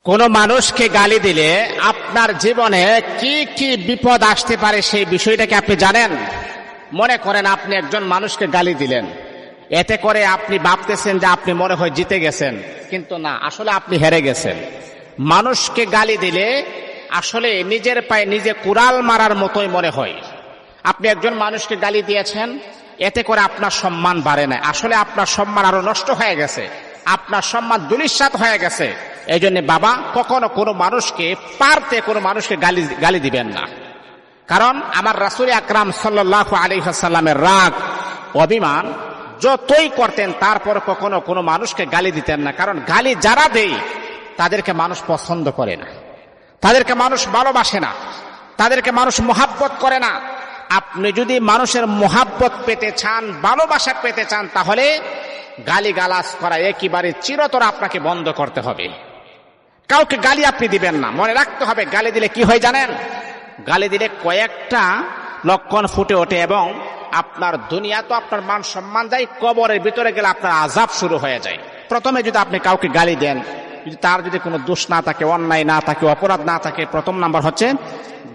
কোন মানুষকে গালি দিলে আপনার জীবনে কি কি বিপদ আসতে পারে সেই বিষয়টাকে আপনি জানেন? মনে করেন আপনি একজন মানুষকে গালি দিলেন, এতে করে আপনি ভাবতেছেন যে আপনি মনে হয় জিতে গেছেন, কিন্তু না, আসলে আপনি হেরে গেছেন। মানুষকে গালি দিলে আসলে নিজের পায়ে নিজে কুড়াল মারার মতোই মনে হয়। আপনি একজন মানুষকে গালি দিয়েছেন, এতে করে আপনার সম্মান বাড়ে না, আসলে আপনার সম্মান আরো নষ্ট হয়ে গেছে, আপনার সম্মান ধূলিসাৎ হয়ে গেছে। এই জন্য বাবা, কখনো কোনো মানুষকে কোনো মানুষকে গালি দিবেন না। কারণ আমার রাসূল আকরাম সাল্লাল্লাহু আলাইহি ওয়াসাল্লামের রাগ অভিমান যতই করতেন, তারপর কখনো কোনো মানুষকে গালি দিতেন না। কারণ গালি যারা দেয় তাদেরকে মানুষ পছন্দ করে না, তাদেরকে মানুষ ভালোবাসে না, তাদেরকে মানুষ মহাব্বত করে না। আপনি যদি মানুষের মহাব্বত পেতে চান, ভালোবাসা পেতে চান, তাহলে গালিগালাজ করা একেবারে চিরতরে আপনাকে বন্ধ করতে হবে। কাউকে গালি আপনি দিবেন না। মনে রাখতে হবে, গালি দিলে কি হয় জানেন? গালি দিলে কয়েকটা লক্ষণ ফুটে ওঠে এবং আপনার দুনিয়া তো আপনার মান সম্মান যায়, কবরের ভিতরে গেলে আপনার আযাব শুরু হয়ে যায়। প্রথমে যদি আপনি কাউকে গালি দেন, যদি তার যদি কোনো দোষ না থাকে, অন্যায় না থাকে, অপরাধ না থাকে, প্রথম নাম্বার হচ্ছে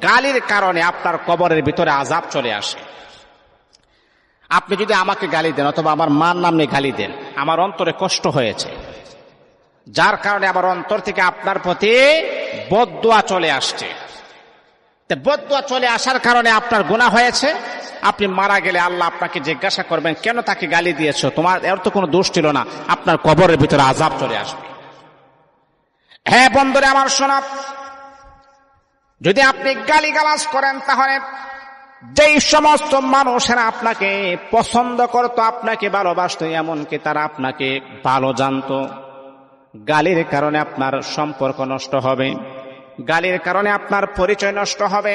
গালির কারণে আপনার কবরের ভিতরে আযাব চলে আসে। আপনি যদি আমাকে গালি দেন অথবা আমার মার নামে গালি দেন, আমার অন্তরে কষ্ট হয়েছে, যার কারণে আমার অন্তর থেকে আপনার প্রতি বদদুয়া চলে আসছে। বদদুয়া চলে আসার কারণে আপনার গুনাহ হয়েছে। আপনি মারা গেলে আল্লাহ আপনাকে জিজ্ঞাসা করবেন, কেন তাকে গালি দিয়েছো? তোমার এর তো কোনো দোষ ছিল না। আপনার কবরের ভিতরে আযাব চলে আসবে। হ্যাঁ বন্ধুরে আমার শোনা, যদি আপনি গালিগালাজ করেন, তাহলে যেই সমস্ত মানুষেরা আপনাকে পছন্দ করতো, আপনাকে ভালোবাসতো, এমনকি তারা আপনাকে ভালো জানতো, গালির কারণে আপনার সম্পর্ক নষ্ট হবে, গালির কারণে আপনার পরিচয় নষ্ট হবে।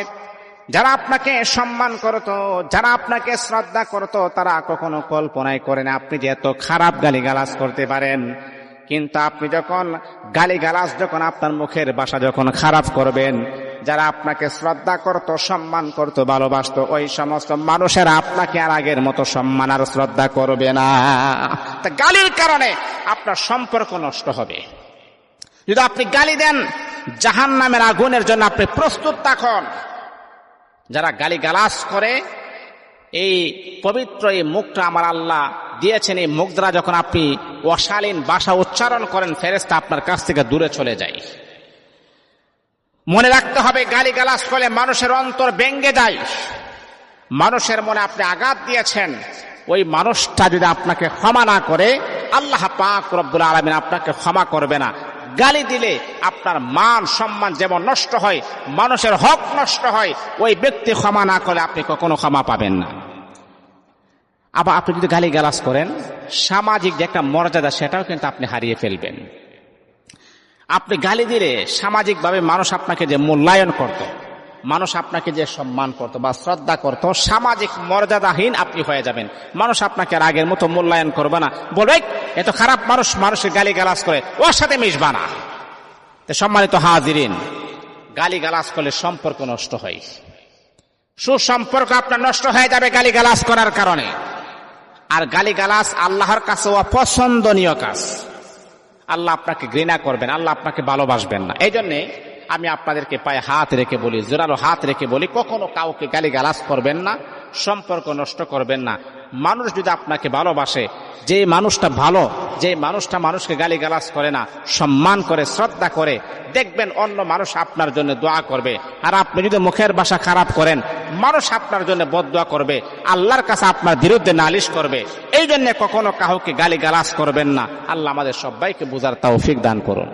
যারা আপনাকে সম্মান করতো, যারা আপনাকে শ্রদ্ধা করতো, তারা কখনো কল্পনাই করে না আপনি যে এত খারাপ গালিগালাজ করতে পারেন। কিন্তু আপনি যখন গালিগালাজ, যখন আপনার মুখের ভাষা যখন খারাপ করবেন, যারা আপনাকে শ্রদ্ধা করত, সম্মান করত, ভালোবাসত, ওই সমস্ত মানুষেরা আপনাকে আর আগের মতো সম্মান আর শ্রদ্ধা করবে না। তা গালির কারণে আপনার সম্পর্ক নষ্ট হবে। যদি আপনি গালি দেন, জাহান্নামের আগুনের জন্য আপনি প্রস্তুত থাকুন। যারা গালিগালাজ করে, এই পবিত্র এই মুখটা আমার আল্লাহ দিয়েছেন, এই মুখ দ্বারা যখন আপনি অশালীন ভাষা উচ্চারণ করেন, ফেরেশতা আপনার কাছ থেকে দূরে চলে যায়। মনে রাখতে হবে, গালিগালাজ করলে মানুষের অন্তর ভেঙে যায়। মানুষের মনে আপনি আঘাত দিয়েছেন, ওই মানুষটা যদি আপনাকে ক্ষমা না করে, আল্লাহ পাক রব্বুল আলামিন আপনাকে ক্ষমা করবে না। গালি দিলে আপনার মান সম্মান যেমন নষ্ট হয়, মানুষের হক নষ্ট হয়। ওই ব্যক্তি ক্ষমা না করলে আপনি কখনো ক্ষমা পাবেন না। আবার আপনি যদি গালিগালাজ করেন, সামাজিক যে একটা মর্যাদা, সেটাও কিন্তু আপনি হারিয়ে ফেলবেন। আপনি গালি দিলে সামাজিকভাবে মানুষ আপনাকে যে মূল্যায়ন করত, মানুষ আপনাকে যে সম্মান করত বা শ্রদ্ধা করত, সামাজিক মর্যাদাহীন আপনি হয়ে যাবেন। মানুষ আপনাকে আর আগের মতো মূল্যায়ন করবে না, বলবে এত খারাপ মানুষ, মানুষের গালিগালাজ করে, ওর সাথে মিশবা না। তো সম্মানিত হাজিরিন, গালিগালাজ করলে সম্পর্ক নষ্ট হয়, সুসম্পর্ক আপনার নষ্ট হয়ে যাবে গালিগালাজ করার কারণে। আর গালিগালাজ আল্লাহর কাছে অপছন্দনীয় কাজ। আল্লাহ আপনাকে ঘৃণা করবেন, আল্লাহ আপনাকে ভালোবাসবেন না। এই জন্যে আমি আপনাদেরকে পায়ে হাত রেখে বলি, জোরালো হাত রেখে বলি, কখনো কাউকে গালিগালাজ করবেন না, সম্পর্ক নষ্ট করবেন না। মানুষ যদি আপনাকে ভালোবাসে, যে মানুষটা ভালো, যে মানুষটা মানুষকে গালিগালাজ করে না, সম্মান করে, শ্রদ্ধা করে, দেখবেন অন্য মানুষ আপনার জন্য দোয়া করবে। আর আপনি যদি মুখের ভাষা খারাপ করেন, মানুষ আপনার জন্য বদদোয়া করবে, আল্লাহর কাছে আপনার বিরুদ্ধে নালিশ করবে। এই জন্য কখনো কাউকে গালিগালাজ করবেন না। আল্লাহ আমাদের সবাইকে বুঝার তৌফিক দান করুন।